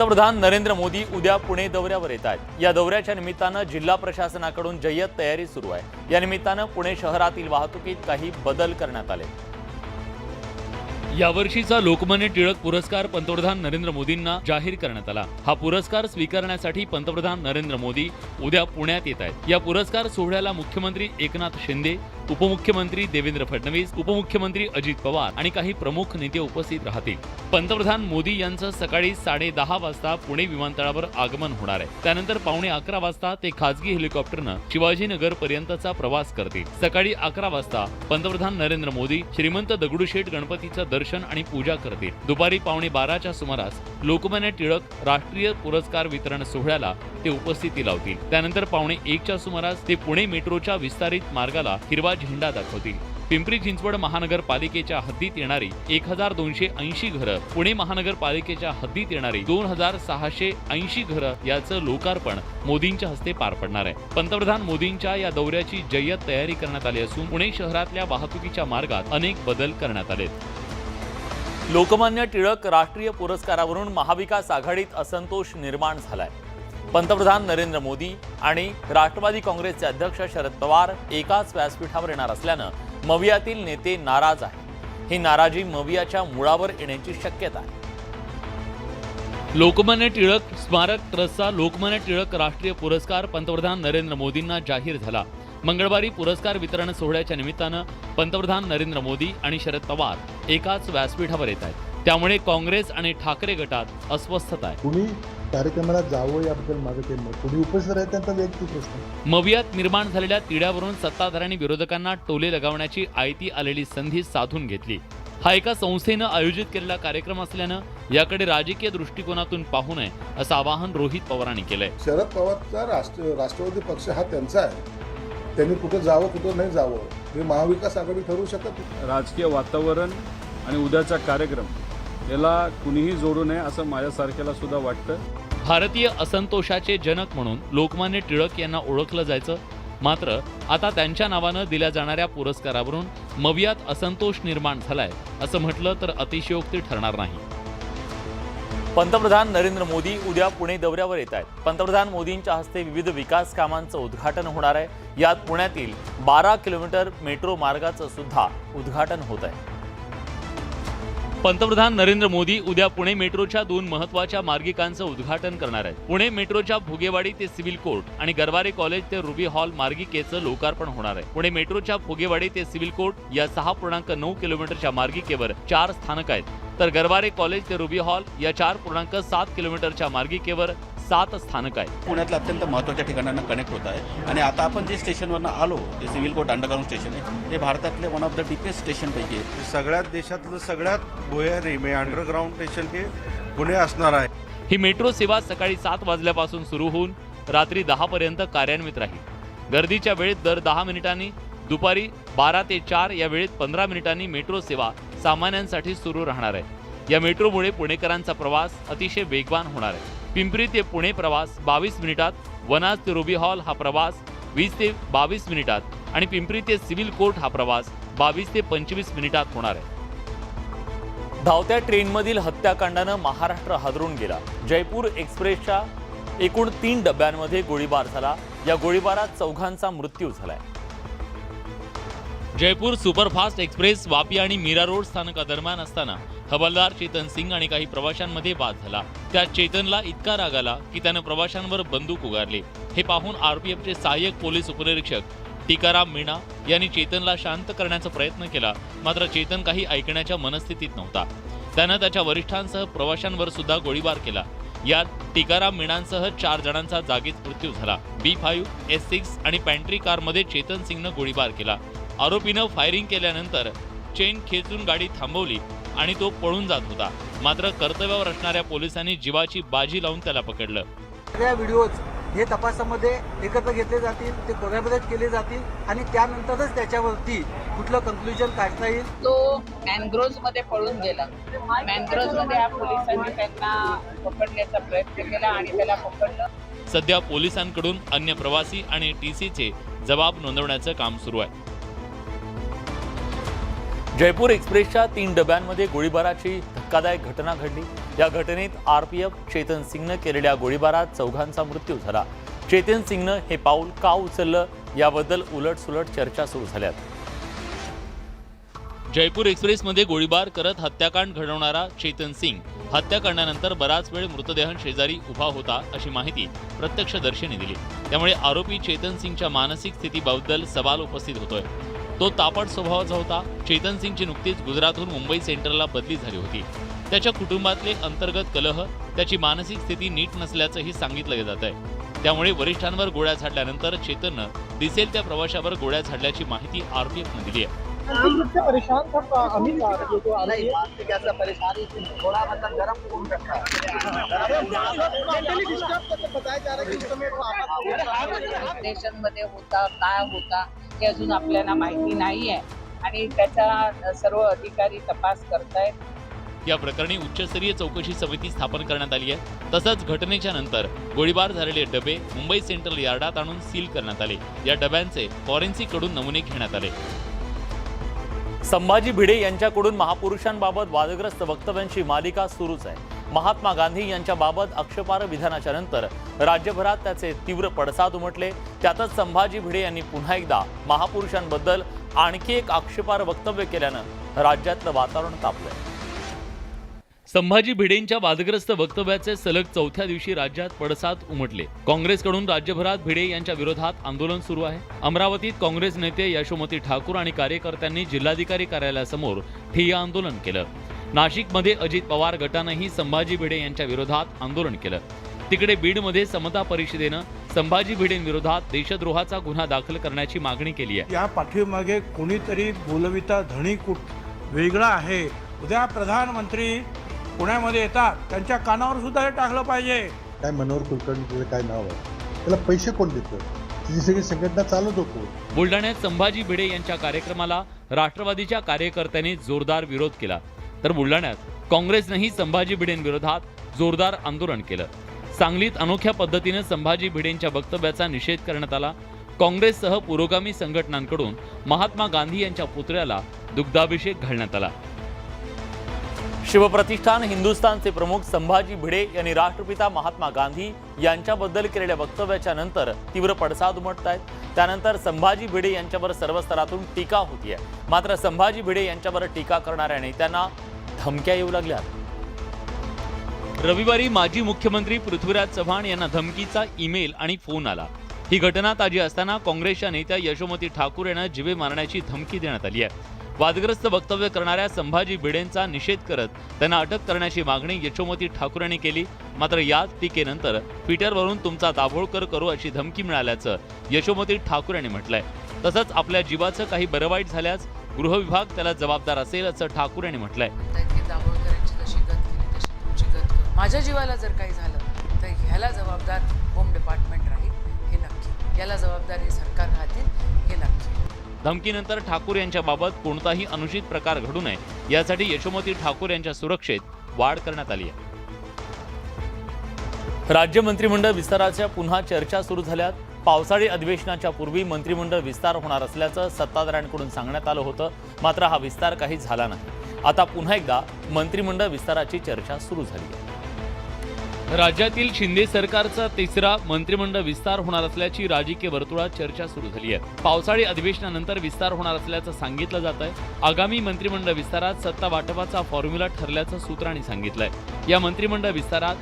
पंतप्रधान नरेंद्र मोदी उद्या पुणे दौऱ्यावर येत आहेत। या दौऱ्याच्या निमित्तानं जिल्हा प्रशासनाकडून जय्यत तयारी सुरू आहे। या निमित्तानं पुणे शहरातील वाहतुकीत काही बदल करण्यात आले। यावर्षीचा लोकमान्य टिळक पुरस्कार पंतप्रधान नरेंद्र मोदींना जाहीर करण्यात आला। हा पुरस्कार स्वीकारण्यासाठी पंतप्रधान नरेंद्र मोदी उद्या पुण्यात येत आहेत। या पुरस्कार सोहळ्याला मुख्यमंत्री एकनाथ शिंदे, उपमुख्यमंत्री देवेंद्र फडणवीस, उपमुख्यमंत्री अजित पवार आणि काही प्रमुख नेते उपस्थित राहतील। पंतप्रधान मोदी यांचं सकाळी 10:30 वाजता पुणे विमानतळावर आगमन होणार आहे। त्यानंतर 11:15 वाजता ते खासगी हेलिकॉप्टरनं शिवाजीनगर पर्यंतचा प्रवास करतील। सकाळी 11 वाजता पंतप्रधान नरेंद्र मोदी श्रीमंत दगडूशेठ गणपतीचं दर्शन आणि पूजा करतील। दुपारी 12:15च्या सुमारास लोकमान्य टिळक राष्ट्रीय पुरस्कार वितरण सोहळ्याला ते उपस्थिती लावतील। त्यानंतर 1:15च्या सुमारास ते पुणे मेट्रोच्या विस्तारित मार्गाला हिरवा झेंडा दाखवतील। पिंपरी चिंचवड महानगरपालिकेच्या हद्दीत येणारी 1280 घरं, पुणे महानगरपालिकेच्या हद्दीत येणारी 2680 घरं याचं लोकार्पण मोदींच्या हस्ते पार पडणार आहे। पंतप्रधान मोदींच्या या दौऱ्याची जय्यत तयारी करण्यात आली असून पुणे शहरातल्या वाहतुकीच्या मार्गात अनेक बदल करण्यात आलेत। लोकमान्य टिळक राष्ट्रीय पुरस्कारावरून महाविकास आघाडीत असंतोष निर्माण झालाय। पंतप्रधान नरेंद्र मोदी आणि राष्ट्रवादी काँग्रेसचे अध्यक्ष शरद पवार एकाच व्यासपीठावर येणार असल्यानं मवियातील नेते नाराज आहेत। ही नाराजी मवियाच्या मुळावर येण्याची शक्यता आहे। लोकमान्य टिळक स्मारक ट्रस्टचा लोकमान्य टिळक राष्ट्रीय पुरस्कार पंतप्रधान नरेंद्र मोदींना जाहीर झाला। मंगळवारी पुरस्कार वितरण सोहळ्याच्या निमित्तानं पंतप्रधान नरेंद्र मोदी आणि शरद पवार एकाच व्यासपीठावर येत आहेत। त्यामुळे काँग्रेस आणि ठाकरे गटात अस्वस्थता आहे। कुणी कार्यक्रमाला जावं याबद्दल माझं ते मत, कुणी उपस्थित राहील त्यांचा वैयक्तिक प्रश्न। मवियात निर्माण झालेल्या तिढ्यावरून सत्ताधाऱ्यांनी विरोधकांना टोले लगावण्याची आयती आलेली संधी साधून घेतली। हा एका संस्थेनं आयोजित केलेला कार्यक्रम असल्यानं याकडे राजकीय दृष्टिकोनातून पाहू नये असं आवाहन रोहित पवारांनी केलंय। शरद पवारचा राष्ट्रवादी पक्ष हा त्यांचा आहे, त्यांनी कुठं जावं कुठं नाही जावं हे महाविकास आघाडी ठरवू शकत नाही। राजकीय वातावरण आणि उद्याचा कार्यक्रम याला कुणीही जोडू नये असं माझ्यासारख्याला सुद्धा वाटतं। भारतीय असंतोषाचे जनक म्हणून लोकमान्य टिळक यांना ओळखलं जायचं, मात्र आता त्यांच्या नावानं दिल्या जाणाऱ्या पुरस्कारावरून मवियात असंतोष निर्माण झालाय असं म्हटलं तर अतिशयोक्ती ठरणार नाही। पंतप्रधान नरेंद्र मोदी उद्या पुणे दौऱ्यावर येत आहेत। पंतप्रधान मोदींच्या हस्ते विविध विकास कामांचं उद्घाटन होणार आहे। यात पुण्यातील 12 किलोमीटर मेट्रो मार्गाचं सुद्धा उद्घाटन होत आहे। पंतप्रधान नरेंद्र मोदी उद्या पुणे मेट्रोच्या 2 महत्त्वाच्या मार्गिकांचं उद्घाटन करणार आहेत। पुणे मेट्रोच्या फुगेवाडी ते सिव्हिल कोर्ट आणि गरवारे कॉलेज ते रुबी हॉल मार्गिकेचं लोकार्पण होणार आहे। पुणे मेट्रोच्या फुगेवाडी ते सिव्हिल कोर्ट या 6.9 किलोमीटरच्या मार्गिकेवर 4 स्थानक आहेत, तर गरवारे कॉलेज ते रुबी हॉल या 4.7 किलोमीटरच्या मार्गिकेवर 7 स्थानक आहेत। पुण्यातल्या अत्यंत महत्त्वाच्या ठिकाणांना कनेक्ट होत आहे आणि आता आपण जे स्टेशनवरनं आलो ते सिव्हिल कोर्ट अंडरग्राऊंड स्टेशन आहे, हे भारतातले वन ऑफ द डीपेस्ट स्टेशनपैकी आहे। सगळ्यात देशातलं सगळ्यात भुयारी अंडरग्राऊंड स्टेशन हे पुणे असणार आहे। ही मेट्रो सेवा सकाळी 7 वाजल्यापासून सुरू होऊन रात्री 10 पर्यंत कार्यान्वित राहील। गर्दीच्या वेळेत दर 10 मिनिटांनी, दुपारी 12 ते 4 या वेळेत 15 मिनिटांनी मेट्रो सेवा सामान्यांसाठी सुरू राहणार आहे। या मेट्रोमुळे पुणेकरांचा प्रवास अतिशय वेगवान होणार आहे। पिंपरी ते पुणे प्रवास 22 मिनिटात, वनाज ते रुबी हॉल हा प्रवास 20 ते 22 मिनिटात आणि पिंपरी ते सिव्हिल कोर्ट हा प्रवास 22 ते 25 मिनिटात होणार आहे। धावत्या ट्रेनमधील हत्याकांडानं महाराष्ट्र हादरून गेला। जयपूर एक्सप्रेसच्या एकूण 3 डब्यांमध्ये गोळीबार झाला। या गोळीबारात 4घांचा मृत्यू झालाय। जयपूर सुपरफास्ट एक्सप्रेस वापी आणि मीरा रोड स्थानकादरम्यान असताना हवालदार चेतन सिंग आणि काही प्रवाशांमध्ये वाद झाला। त्या चेतनला इतका राग आला की त्यानं प्रवाशांवर बंदूक उगारली। हे पाहून आरपीएफचे सहाय्यक पोलीस उपनिरीक्षक टीकाराम मीणा यांनी चेतनला शांत करण्याचा प्रयत्न केला, मात्र चेतन काही ऐकण्याच्या मनस्थितीत नव्हता। त्यानं त्याच्या वरिष्ठांसह प्रवाशांवर सुद्धा गोळीबार केला। यात टीकाराम मीणांसह 4 जणांचा जागीच मृत्यू झाला। B5, S6 आणि पॅन्ट्री कारमध्ये चेतन सिंगनं गोळीबार केला। आरोपीनं फायरिंग केल्यानंतर चेन खेचून गाडी थांबवली आणि तो पळून जात होता, मात्र कर्तव्यावर असणाऱ्या पोलिसांनी जीवाची बाजी लावून त्याला पकडलं। सगळ्या व्हिडिओज हे तपासामध्ये एकत्र घेतले जातील, ते कोर्याबद्दल केले जातील आणि त्यानंतरच त्याच्यावरती कुठलं कन्क्लुजन काढता येईल। तो मॅनग्रोव्हमध्ये पळून गेला। मॅनग्रोव्हमध्ये पोलिसांनी त्यांना पकडण्याचा प्रयत्न केला आणि त्याला पकडलं। सध्या पोलिसांकडून अन्य प्रवासी आणि TCचे जबाब नोंदवण्याचं काम सुरू आहे। जयपूर एक्सप्रेसच्या 3 डब्यांमध्ये गोळीबाराची धक्कादायक घटना घडली। या घटनेत आरपीएफ चेतन सिंगनं केलेल्या गोळीबारात 4घांचा मृत्यू झाला. चेतन सिंगनं हे पाऊल का उचललं याबद्दल उलटसुलट चर्चा सुरू झाल्यात. जयपूर एक्सप्रेसमध्ये गोळीबार करत हत्याकांड घडवणारा चेतन सिंग हत्याकांडानंतर बराच वेळ मृतदेहांशेजारी उभा होता अशी माहिती प्रत्यक्षदर्शींनी दिली. त्यामुळे आरोपी चेतन सिंगच्या मानसिक स्थितीबद्दल सवाल उपस्थित होतोय. तो तापट स्वभावाचा होता. चेतन सिंगची नुकतीच गुजरातहून मुंबई सेंट्रलला बदली झाली होती. त्याच्या कुटुंबातले अंतर्गत कलह, त्याची मानसिक स्थिती नीट नसल्याचंही सांगितलं जात आहे. त्यामुळे वरिष्ठांवर गोळ्या झाडल्यानंतर चेतननं दिसेल त्या प्रवाशावर गोळ्या झाडल्याची माहिती आरपीएफनं दिली आहे. परेशान था अमित नहीं मानसिक ऐसा परेशानी थोड़ा मतलब गर्म खून रखा बताया जा रहा है कि इस समय वो आपस स्टेशनमध्ये होता काय होता हे अजून आपल्याला माहिती नाही आहे आणि त्याचा सर्व अधिकारी तपास करतायत. या प्रकरणी उच्चस्तरीय चौकशी समिती स्थापन करण्यात आली आहे. तसंच घटनेच्या नंतर गोळीबार झालेले डबे मुंबई सेंट्रल यार्डात आणून सील करण्यात आले. या डब्यांचे फॉरेन्सिक कडून नमुने घेण्यात आले. संभाजी भिडे यांच्याकडून महापुरुषांबाबत वादग्रस्त वक्तव्यांची मालिका सुरूच आहे. महात्मा गांधी यांच्याबाबत आक्षेपार्ह विधानाच्या नंतर राज्यभरात त्याचे तीव्र पडसाद उमटले. त्यातच संभाजी भिडे यांनी पुन्हा एकदा महापुरुषांबद्दल आणखी एक आक्षेपार्ह वक्तव्य केल्यानं राज्यातलं वातावरण तापलंय. संभाजी भिडेंच्या वादग्रस्त वक्तव्याचे सलग 4थ्या दिवशी राज्यात पडसाद उमटले. काँग्रेसकडून राज्यभरात भिडे यांच्या विरोधात आंदोलन सुरू आहे. अमरावतीत काँग्रेस नेते यशोमती ठाकूर आणि कार्यकर्त्यांनी जिल्हाधिकारी कार्यालयासमोर ठिय्या आंदोलन केलं. नाशिकमध्ये अजित पवार गटानंही संभाजी भिडे यांच्या विरोधात आंदोलन केलं. तिकडे बीडमध्ये समता परिषदेनं संभाजी भिडेंविरोधात देशद्रोहाचा गुन्हा दाखल करण्याची मागणी केली आहे. या पाठीमागे कोणीतरी बोलविता धणीकूट वेगळा आहे. उद्या प्रधानमंत्री पुण्यामध्ये येतात, त्यांच्या कानावर सुद्धा हे टाकलं पाहिजे. काय मनोहर कुलकर्णी काय नाव आहे, त्याला पैसे कोण देतं, तिची सगळी संघटना चालत होतो. बुलढाण्यात संभाजी भिडे यांच्या कार्यक्रमाला राष्ट्रवादीच्या कार्यकर्त्यांनी जोरदार विरोध केला. तर बुलढाण्यात काँग्रेसनेही संभाजी भिडेंविरोधात जोरदार आंदोलन केलं. सांगलीत अनोख्या पद्धतीनं संभाजी भिडेंच्या वक्तव्याचा निषेध करण्यात आला. काँग्रेससह पुरोगामी संघटनांकडून महात्मा गांधी यांच्या पुतळ्याला दुग्धाभिषेक घालण्यात आला. शिवप्रतिष्ठान हिंदुस्थानचे प्रमुख संभाजी भिडे यांनी राष्ट्रपिता महात्मा गांधी यांच्याबद्दल केलेल्या वक्तव्याच्या नंतर तीव्र पडसाद उमटत आहेत. त्यानंतर संभाजी भिडे यांच्यावर सर्व स्तरातून टीका होतीये. मात्र संभाजी भिडे यांच्यावर टीका करणाऱ्या नेत्यांना धमक्या येऊ लागल्या. रविवारी माजी मुख्यमंत्री पृथ्वीराज चव्हाण यांना धमकीचा ईमेल आणि फोन आला. ही घटना ताजी असताना काँग्रेसच्या नेत्या यशोमती ठाकूर यांना जीवे मारण्याची धमकी देण्यात आली आहे. वादग्रस्त वक्तव्य करणाऱ्या संभाजी भिडेंचा निषेध करत त्यांना अटक करण्याची मागणी यशोमती ठाकूर यांनी केली. मात्र याच टीकेनंतर ट्विटरवरून तुमचा दाभोळकर करू अशी धमकी मिळाल्याचं यशोमती ठाकूर यांनी म्हटलंय. तसंच आपल्या जीवाचं काही बरं वाईट झाल्यास गृह विभाग त्याला जबाबदार असेल असं ठाकूर यांनी म्हटलंय. माझ्या जीवाला जर काही झालं तर ह्याला जबाबदार होम डिपार्टमेंट राहील हे नक्की. याला जबाबदार हे सरकार राहतील हे नक्की. धमकीनंतर ठाकूर यांच्याबाबत कोणताही अनुचित प्रकार घडू नये यासाठी यशोमती ठाकूर यांच्या सुरक्षेत वाढ करण्यात आली आहे. राज्य मंत्रिमंडळ विस्ताराच्या पुन्हा चर्चा सुरू झाल्यात. पावसाळी अधिवेशनाच्या पूर्वी मंत्रिमंडळ विस्तार होणार असल्याचं सत्ताधाऱ्यांकडून सांगण्यात आलं होतं. मात्र हा विस्तार काही झाला नाही. आता पुन्हा एकदा मंत्रिमंडळ विस्ताराची चर्चा सुरू झाली आहे. राज्यातील शिंदे सरकारचा तिसरा मंत्रिमंडळ विस्तार होणार असल्याची राजकीय वर्तुळात चर्चा सुरू झाली आहे. पावसाळी अधिवेशनानंतर विस्तार होणार असल्याचं सांगितलं जात आहे. आगामी मंत्रिमंडळ विस्तारात सत्ता वाटपाचा फॉर्म्युला ठरल्याचं सूत्रांनी सांगितलंय. या मंत्रिमंडळ विस्तारात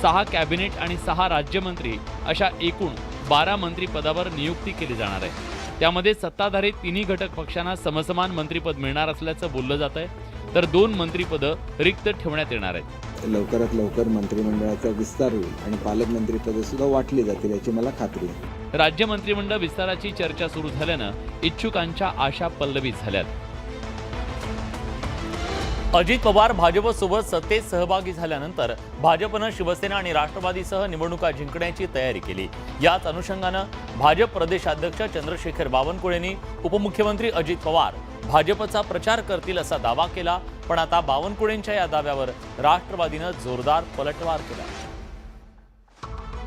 6 कॅबिनेट आणि 6 राज्यमंत्री अशा एकूण 12 मंत्रिपदावर नियुक्ती केली जाणार आहे. त्यामध्ये सत्ताधारी तिन्ही घटक पक्षांना समसमान मंत्रिपद मिळणार असल्याचं बोललं जात आहे. तर 2 मंत्रिपदं रिक्त ठेवण्यात येणार आहेत. लवकरात लवकर मंत्रिमंडळाचा विस्तार होईल आणि पालकमंत्रीपदे सुद्धा वाटली जातील याची मला खात्री आहे. राज्य मंत्रिमंडळ विस्ताराची चर्चा सुरू झाल्यानं इच्छुकांच्या आशा पल्लवित झाल्यात. अजित पवार भाजपसोबत सत्तेत सहभागी झाल्यानंतर भाजपनं शिवसेना आणि राष्ट्रवादीसह निवडणुका जिंकण्याची तयारी केली. याच अनुषंगानं भाजप प्रदेशाध्यक्ष चंद्रशेखर बावनकुळेंनी उपमुख्यमंत्री अजित पवार भाजपचा प्रचार करतील असा दावा केला. पण आता बावनकुळेंच्या या दाव्यावर राष्ट्रवादीनं जोरदार पलटवार केला.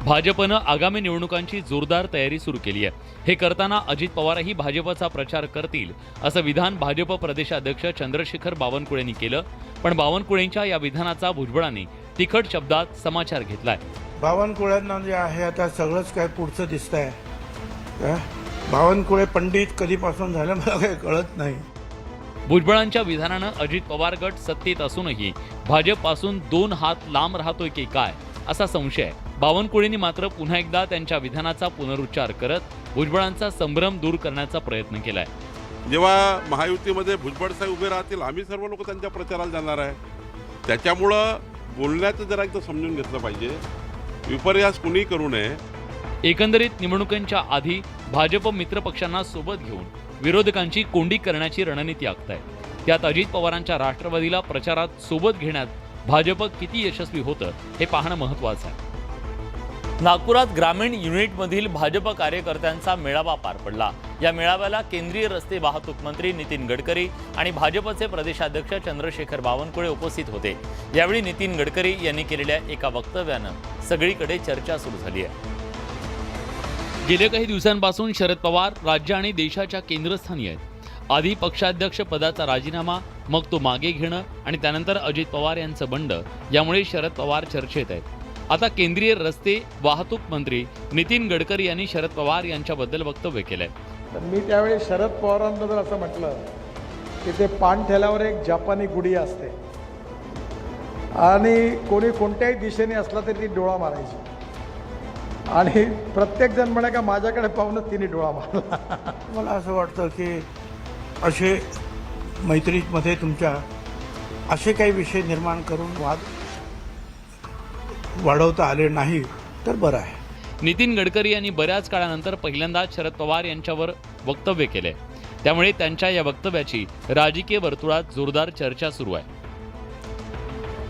भाजपनं आगामी निवडणुकांची जोरदार तयारी सुरू केली आहे. हे करताना अजित पवारही भाजपचा प्रचार करतील असं विधान भाजप प्रदेशाध्यक्ष चंद्रशेखर बावनकुळेंनी केलं. पण बावनकुळेंच्या या विधानाचा भुजबळांनी तिखट शब्दात समाचार घेतलाय. बावनकुळ्यांना जे आहे आता सगळंच काय पुढचं दिसतंय. बावनकुळे पंडित कधीपासून झालं मला काही कळत नाही. भुजबळांच्या विधानानं अजित पवार गट सत्तेत असूनही भाजपपासून 2 हात लांब राहतोय की काय असा संशय आहे. बावनकुळेंनी मात्र पुन्हा एकदा त्यांच्या विधानाचा पुनरुच्चार करत भुजबळांचा संभ्रम दूर करण्याचा प्रयत्न केलाय. जेव्हा महायुतीमध्ये भुजबळ साहेब उभे राहतील आम्ही सर्व लोक त्यांच्या प्रचाराला जाणार आहे. त्याच्यामुळं बोलण्याचं जरा एकदा समजून घेतलं पाहिजे. विपर्यास कुणी करू नये. एकंदरीत निवडणुकांच्या आधी भाजप मित्रपक्षांना सोबत घेऊन विरोधकांची कोंडी करण्याची रणनीती आखत आहे. त्यात अजित पवारांच्या राष्ट्रवादीला प्रचारात सोबत घेण्यात भाजप किती यशस्वी होतं हे पाहणं महत्त्वाचं आहे. नागपुरात ग्रामीण युनिटमधील भाजप कार्यकर्त्यांचा मेळावा पार पडला. या मेळाव्याला केंद्रीय रस्ते वाहतूक मंत्री नितीन गडकरी आणि भाजपचे प्रदेशाध्यक्ष चंद्रशेखर बावनकुळे उपस्थित होते. यावेळी नितीन गडकरी यांनी केलेल्या एका वक्तव्यानं सगळीकडे चर्चा सुरू झाली आहे. गेल्या काही दिवसांपासून शरद पवार राज्य आणि देशाच्या केंद्रस्थानी आहेत. आधी पक्षाध्यक्ष पदाचा राजीनामा, मग तो मागे घेणं आणि त्यानंतर अजित पवार यांचं बंड, यामुळे शरद पवार चर्चेत आहेत. आता केंद्रीय रस्ते वाहतूक मंत्री नितीन गडकरी यांनी शरद पवार यांच्याबद्दल वक्तव्य केलंय. मी त्यावेळी शरद पवारांबद्दल असं म्हटलं की ते पान ठेल्यावर एक जपानी गुढी असते आणि कोणी कोणत्याही दिशेने असला तरी ती डोळा मारायची आणि प्रत्येकजण म्हणे का माझ्याकडे पाहूनच तिने डोळा मारला. मला असं वाटतं की असे मैत्रीमध्ये तुमच्या असे काही विषय निर्माण करून वाद वाढवता आले नाही तर बरं आहे. नितीन गडकरी यांनी बऱ्याच काळानंतर पहिल्यांदा शरद पवार यांच्यावर वक्तव्य केले. त्यामुळे त्यांच्या या वक्तव्याची राजकीय वर्तुळात जोरदार चर्चा सुरू आहे.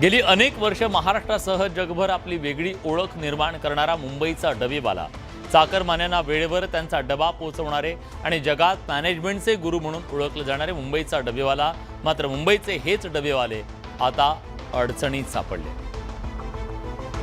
गेली अनेक वर्ष महाराष्ट्रासह जगभर आपली वेगळी ओळख निर्माण करणारा मुंबईचा डबेवाला, चाकरमान्यांना वेळेवर त्यांचा डबा पोहोचवणारे आणि जगात मॅनेजमेंटचे गुरु म्हणून ओळखले जाणारे मुंबईचा डबेवाला, मात्र मुंबईचे हेच डबेवाले आता अडचणीत सापडले.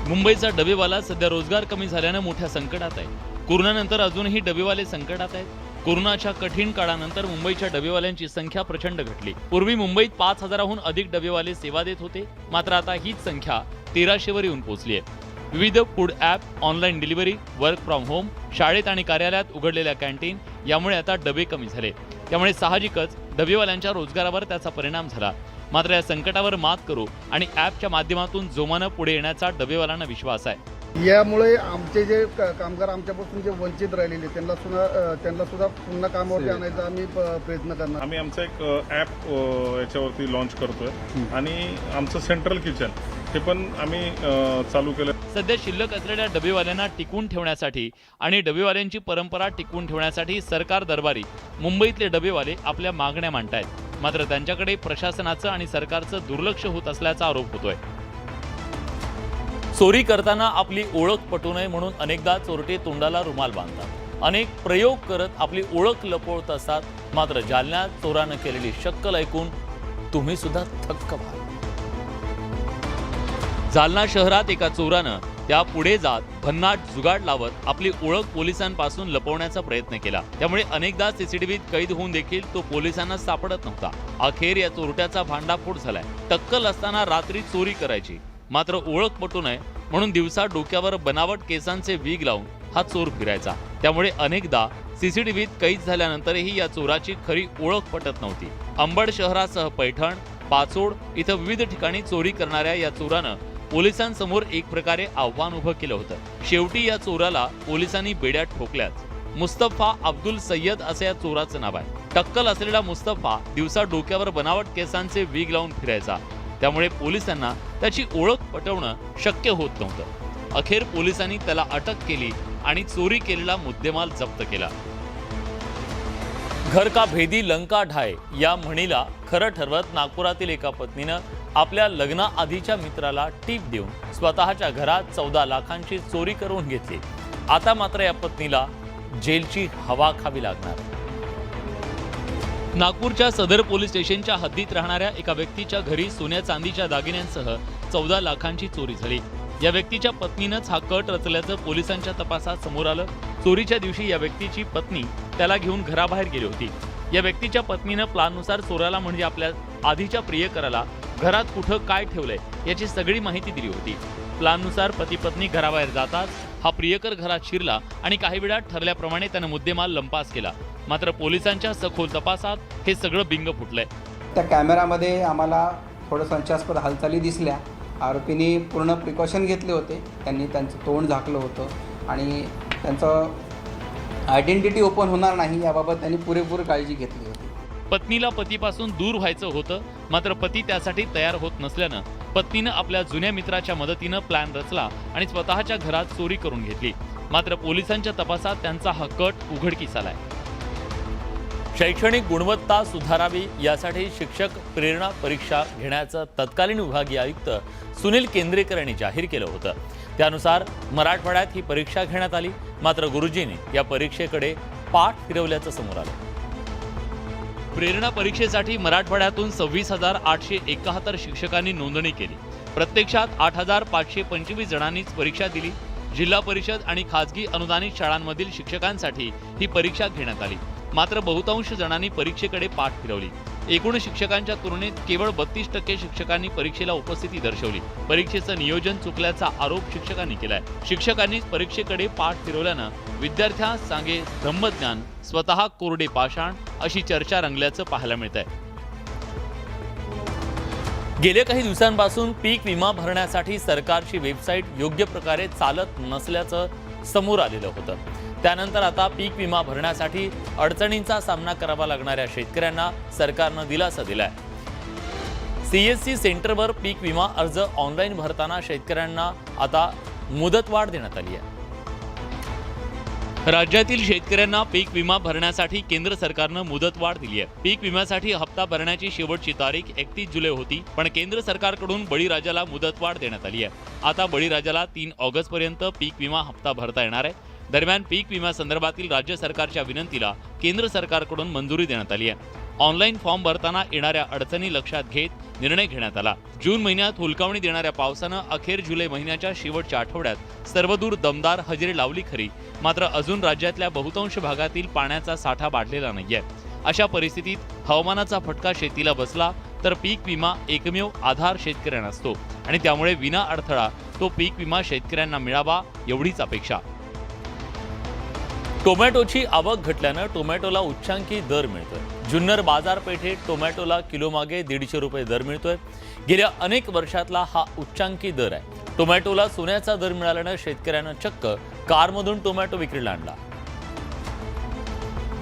मुंबईचा डबेवाला सध्या रोजगार कमी झाल्यानं मोठ्या संकटात आहे. कोरोनानंतर अजूनही डबेवाले संकटात आहेत. कोरोनाच्या कठीण काळानंतर मुंबईच्या डबेवाल्यांची संख्या प्रचंड घटली. पूर्वी मुंबईत 5,000हून अधिक डबेवाले सेवा देत होते, मात्र आता हीच संख्या 1300वर येऊन पोहोचली आहे. विविध food app, online delivery, work from home, शाळेत आणि कार्यालयात उघडलेल्या कॅन्टीन यामुळे आता डबे कमी झाले. त्यामुळे साहजिकच डबेवाल्यांच्या रोजगारावर त्याचा परिणाम झाला. मात्र या संकटावर मात करू आणि ॲपच्या माध्यमातून जोमानं पुढे येण्याचा डबेवाल्यांना विश्वास आहे. यामुळे आमचे जे कामगार आमच्यापासून जे वंचित राहिलेले त्यांना सुद्धा पुन्हा कामावरती आणायचा आम्ही प्रयत्न करणार. आम्ही आमचं एक ॲप याच्यावरती लॉन्च करतोय आणि आमचं सेंट्रल किचन हे पण आम्ही चालू केलं. सध्या शिल्लक असलेल्या डबेवाल्यांना टिकवून ठेवण्यासाठी आणि डबेवाल्यांची परंपरा टिकवून ठेवण्यासाठी सरकार दरबारी मुंबईतले डबेवाले आपल्या मागण्या मांडतायत. मात्र त्यांच्याकडे प्रशासनाचं आणि सरकारचं दुर्लक्ष होत असल्याचा आरोप होतोय. चोरी करताना आपली ओळख पटू नये म्हणून अनेकदा चोरटे तोंडाला रुमाल बांधतात. अनेक प्रयोग करत आपली ओळख लपवत असतात. मात्र जालन्यात चोरानं केलेली शक्कल ऐकून तुम्ही सुद्धा थक्क व्हाल. जालना शहरात एका चोरानं त्या पुढे जात भन्नाट जुगाड लावत आपली ओळख पोलिसांपासून लपवण्याचा प्रयत्न केला. त्यामुळे अनेकदा सीसीटीव्हीत कैद होऊन देखील तो पोलिसांना सापडत नव्हता. अखेर या चोरट्याचा भांडाफोड झालाय. टक्कल असताना रात्री चोरी करायची, मात्र ओळख पटू नये म्हणून दिवसा डोक्यावर बनावट केसांचे वीग लावून हा चोर फिरायचा. त्यामुळे अनेकदा सीसीटीव्हीत कैद झाल्यानंतरही या चोराची खरी ओळख पटत नव्हती. अंबड शहरासह पैठण, पाचोड इथं विविध ठिकाणी चोरी करणाऱ्या या चोरानं पोलिसांसमोर एक प्रकारे आव्हान उभं केलं होतं. शेवटी या चोराला पोलिसांनी बेड्यात ठोकल्याच. मुस्तफा अब्दुल सय्यद असं या चोराचं नाव आहे. टक्कल असलेला मुस्तफा दिवसा डोक्यावर बनावट केसांचे वीग लावून फिरायचा. त्यामुळे पोलिसांना त्याची ओळख पटवणं शक्य होत नव्हतं. अखेर पोलिसांनी त्याला अटक केली आणि चोरी केलेला मुद्देमाल जप्त केला. घर का भेदी लंका ढाय या म्हणीला खरं ठरवत नागपुरातील एका पत्नीनं आपल्या लग्नाआधीच्या मित्राला टीप देऊन स्वतःच्या घरात 14 लाखांची चोरी करून घेतली. आता मात्र या पत्नीला जेलची हवा खावी लागणार. नागपूरच्या सदर पोलीस स्टेशनच्या हद्दीत राहणाऱ्या एका व्यक्तीच्या घरी सोन्या चांदीच्या दागिन्यांसह 14 लाखांची चोरी झाली. या व्यक्तीच्या पत्नीनंच हा कट रचल्याचं पोलिसांच्या तपासात समोर आलं. चोरीच्या दिवशी या व्यक्तीची पत्नी त्याला घेऊन घराबाहेर गेली होती. या व्यक्तीच्या पत्नीनं प्लॅननुसार चोराला म्हणजे आपल्या आधीच्या प्रियकराला घरात कुठं काय ठेवलंय याची सगळी माहिती दिली होती. प्लॅननुसार पती पत्नी घराबाहेर जाताच हा प्रियकर घरात शिरला आणि काही वेळात ठरल्याप्रमाणे त्यानं मुद्देमाल लंपास केला. मात्र पोलिसांच्या सखोल तपासात हे सगळं बिंग फुटलंय. त्या कॅमेरामध्ये आम्हाला थोडं संशयास्पद हालचाली दिसल्या. आरोपींनी पूर्ण प्रिकॉशन घेतले होते. त्यांनी त्यांचं तोंड झाकलं होतं आणि त्यांचं आयडेंटिटी ओपन होणार नाही याबाबत त्यांनी पुरेपूर काळजी घेतली होती. पत्नीला पतीपासून दूर व्हायचं होतं, मात्र पती त्यासाठी तयार होत नसल्यानं पत्नीनं आपल्या जुन्या मित्राच्या मदतीनं प्लॅन रचला आणि स्वतःच्या घरात चोरी करून घेतली. मात्र पोलिसांच्या तपासात त्यांचा हा कट उघडकीस आलाय. शैक्षणिक गुणवत्ता सुधारावी यासाठी शिक्षक प्रेरणा परीक्षा घेण्याचं तत्कालीन विभागीय आयुक्त सुनील केंद्रेकर यांनी जाहीर केलं होतं. त्यानुसार मराठवाड्यात ही परीक्षा घेण्यात आली. मात्र गुरुजींनी या परीक्षेकडे पाठ फिरवल्याचं समोर आलं. प्रेरणा परीक्षेसाठी मराठवाड्यातून 26,871 शिक्षकांनी नोंदणी केली. प्रत्यक्षात 8,525 जणांनीच परीक्षा दिली. जिल्हा परिषद आणि खासगी अनुदानित शाळांमधील शिक्षकांसाठी ही परीक्षा घेण्यात आली. मात्र बहुतांश जणांनी परीक्षेकडे पाठ फिरवली. एकूण शिक्षकांच्या तुलनेत केवळ 32% शिक्षकांनी परीक्षेला उपस्थिती दर्शवली. परीक्षेचं नियोजन चुकल्याचा आरोप शिक्षकांनी केलाय. शिक्षकांनीच परीक्षेकडे पाठ फिरवल्यानं विद्यार्थ्यांस सांगे ब्रह्मज्ञान, स्वतः कोरडे पाषाण अशी चर्चा रंगल्याचं पाहायला मिळतंय. गेल्या काही दिवसांपासून पीक विमा भरण्यासाठी सरकारची वेबसाईट योग्य प्रकारे चालत नसल्याचं समोर आलेलं होतं. त्यानंतर आता पीक विमा भरण्यासाठी अडचणींचा सामना करावा लागणाऱ्या शेतकऱ्यांना सरकारनं दिलासा दिलाय. CSC सेंटरवर पीक विमा अर्ज ऑनलाईन भरताना शेतकऱ्यांना आता मुदतवाढ देण्यात आली आहे. राज्यातील शेतकऱ्यांना पीक विमा भरण्यासाठी केंद्र सरकारनं मुदतवाढ दिली आहे. पीक विम्यासाठी हप्ता भरण्याची शेवटची तारीख 31 जुलै होती, पण केंद्र सरकारकडून बळीराजाला मुदतवाढ देण्यात आली आहे. आता बळीराजाला 3 ऑगस्टपर्यंत पीक विमा हप्ता भरता येणार आहे. दरम्यान पीक विम्यासंदर्भातील राज्य सरकारच्या विनंतीला केंद्र सरकारकडून मंजुरी देण्यात आली आहे. ऑनलाईन फॉर्म भरताना येणाऱ्या अडचणी लक्षात घेत निर्णय घेण्यात आला. जून महिन्यात हुलकावणी देणाऱ्या पावसानं अखेर जुलै महिन्याच्या शेवटच्या आठवड्यात सर्वदूर दमदार हजेरी लावली खरी, मात्र अजून राज्यातल्या बहुतांश भागातील पाण्याचा साठा वाढलेला नाहीये. अशा परिस्थितीत हवामानाचा फटका शेतीला बसला तर पीक विमा एकमेव आधार शेतकऱ्यांना असतो आणि त्यामुळे विना अडथळा तो पीक विमा शेतकऱ्यांना मिळावा एवढीच अपेक्षा. टोमॅटोची आवक घटल्यानं टोमॅटोला उच्चांकी दर मिळतोय. जुन्नर बाजारपेठेत टोमॅटोला किलोमागे 150 रुपये दर मिळतोय. गेल्या अनेक वर्षातला हा उच्चांकी दर आहे. टोमॅटोला सोन्याचा दर मिळाल्यानं शेतकऱ्यानं चक्क कारमधून टोमॅटो विक्रीला आणला.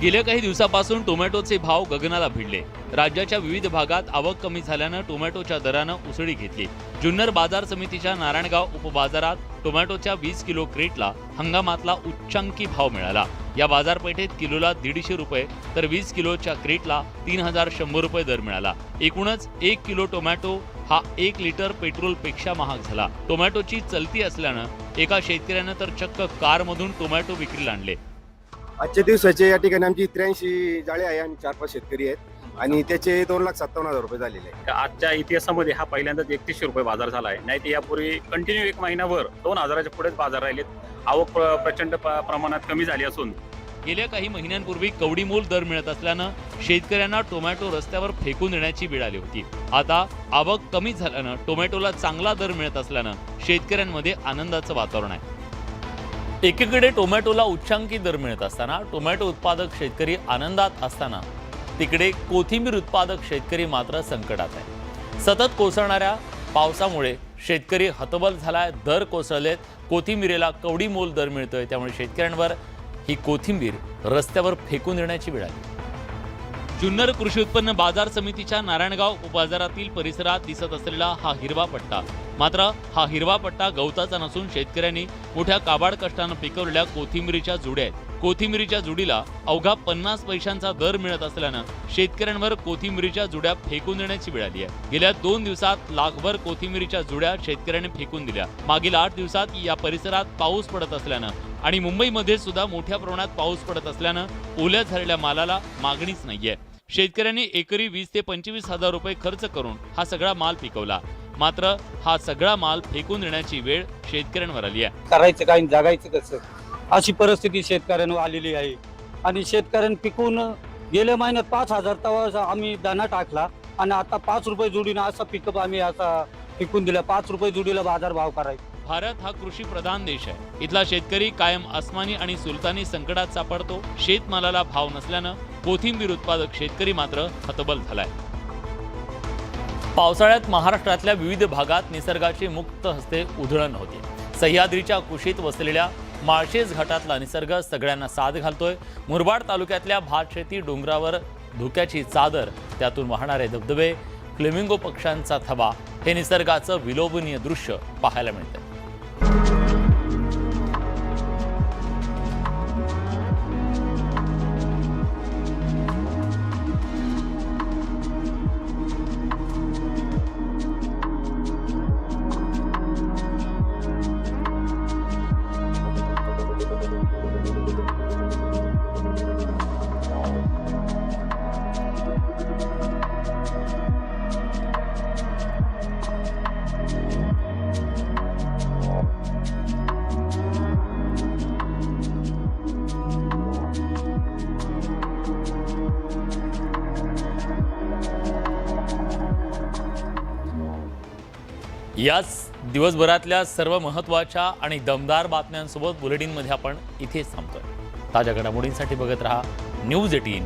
गेल्या काही दिवसापासून टोमॅटोचे भाव गगनाला भिडले. राज्याच्या विविध भागात आवक कमी झाल्यानं टोमॅटोच्या दरानं उसळी घेतली. जुन्नर बाजार समितीच्या नारायणगाव उपबाजारात टोमॅटोच्या 20 किलो क्रेटला हंगामातला उच्चांकी भाव मिळाला. या बाजारपेठेत किलोला 150 रुपये तर 20 किलोच्या क्रेटला 3,100 रुपये दर मिळाला. एकूणच 1 किलो टोमॅटो हा 1 लिटर पेट्रोलपेक्षा महाग झाला. टोमॅटोची चलती असल्यानं एका शेतकऱ्यानं तर चक्क कारमधून टोमॅटो विक्रीला आणले. आजच्या दिवसाचे या ठिकाणी आमची 83 जाळे आहे आणि 4-5 शेतकरी आहेत आणि त्याचे 2,57,000 रुपये झालेले आहे. आजच्या इतिहासामध्ये हा पहिल्यांदाच 3100 रुपये बाजार झाला आहे. नाही तर यापूर्वी कंटिन्यू 1 महिनाभर 2,000च्या पुढेच बाजार राहिलेत. आवक प्रचंड प्रमाणात कमी झाली असून गेल्या काही महिन्यांपूर्वी कवडीमोल दर मिळत असल्यानं शेतकऱ्यांना टोमॅटो रस्त्यावर फेकून देण्याची वेळ आली होती. आता आवक कमी झाल्यानं टोमॅटोला चांगला दर मिळत असल्यानं शेतकऱ्यांमध्ये आनंदाचं वातावरण आहे. एकीकडे टोमॅटोला उच्चांकी दर मिळत असताना टोमॅटो उत्पादक शेतकरी आनंदात असताना तिकडे कोथिंबीर उत्पादक शेतकरी मात्र संकटात आहे. सतत कोसळणाऱ्या पावसामुळे शेतकरी हतबल झालाय. दर कोसळलेत. कोथिंबीरीला कवडी मोल दर मिळतोय. त्यामुळे शेतकऱ्यांवर ही कोथिंबीर रस्त्यावर फेकून देण्याची वेळ आली. जुन्नर कृषी उत्पन्न बाजार समितीच्या नारायणगाव उपबाजारातील परिसरात दिसत असलेला हा हिरवा पट्टा, मात्र हा हिरवा पट्टा गवताचा नसून शेतकऱ्यांनी मोठ्या काबाड कष्टानं पिकवलेल्या कोथिंबीरीच्या जुड्या आहेत. कोथिंबीरीच्या जुडीला अवघा 50 पैशांचा दर मिळत असल्यानं शेतकऱ्यांवर कोथिंबीरीच्या जुड्या फेकून देण्याची वेळ आली आहे. गेल्या 2 दिवसात लाखभर कोथिंबीरीच्या जुड्या शेतकऱ्यांनी फेकून दिल्या. मागील 8 दिवसात या परिसरात पाऊस पडत असल्यानं आणि मुंबईमध्ये सुद्धा मोठ्या प्रमाणात पाऊस पडत असल्यानं ओल्या झालेल्या मालाला मागणीच नाहीये. शेतकऱ्यांनी एकरी 20 ते 25 हजार रुपये खर्च करून हा सगळा माल पिकवला. मात्र हा सगळा माल फेकून देण्याची वेळ शेतकऱ्यांवर आली आहे. करायचं काय जगायचं कसं अशी परिस्थिती शेतकऱ्यांवर आलेली आहे. आणि शेतकऱ्यांनी पिकून गेल्या महिन्यात 5,000 तवा आम्ही दाना टाकला आणि आता 5 रुपये जोडीनं असा पिकअप आम्ही असा विकून दिला. 5 रुपये जोडीला बाजारभाव करायचा. भारत हा कृषी प्रधान देश आहे. इथला शेतकरी कायम अस्मानी आणि सुलतानी संकटात सापडतो. शेतमालाला भाव नसल्यानं कोथिंबीर उत्पादक शेतकरी मात्र हतबल झालाय. पावसाळ्यात महाराष्ट्रातल्या विविध भागात निसर्गाची मुक्त हस्ते उधळण होते. सह्याद्रीच्या कुशीत वसलेल्या माळशेज घाटातला निसर्ग सगळ्यांना साथ घालतोय. मुरबाड तालुक्यातल्या भातशेती डोंगरावर धुक्याची चादर, त्यातून वाहणारे धबधबे, फ्लेमिंगो पक्ष्यांचा थवा, हे निसर्गाचं विलोभनीय दृश्य पाहायला मिळतं. याच दिवसभरातल्या सर्व महत्त्वाच्या आणि दमदार बातम्यांसोबत बुलेटिनमध्ये आपण इथेच थांबतोय. ताज्या घडामोडींसाठी बघत रहा न्यूज 18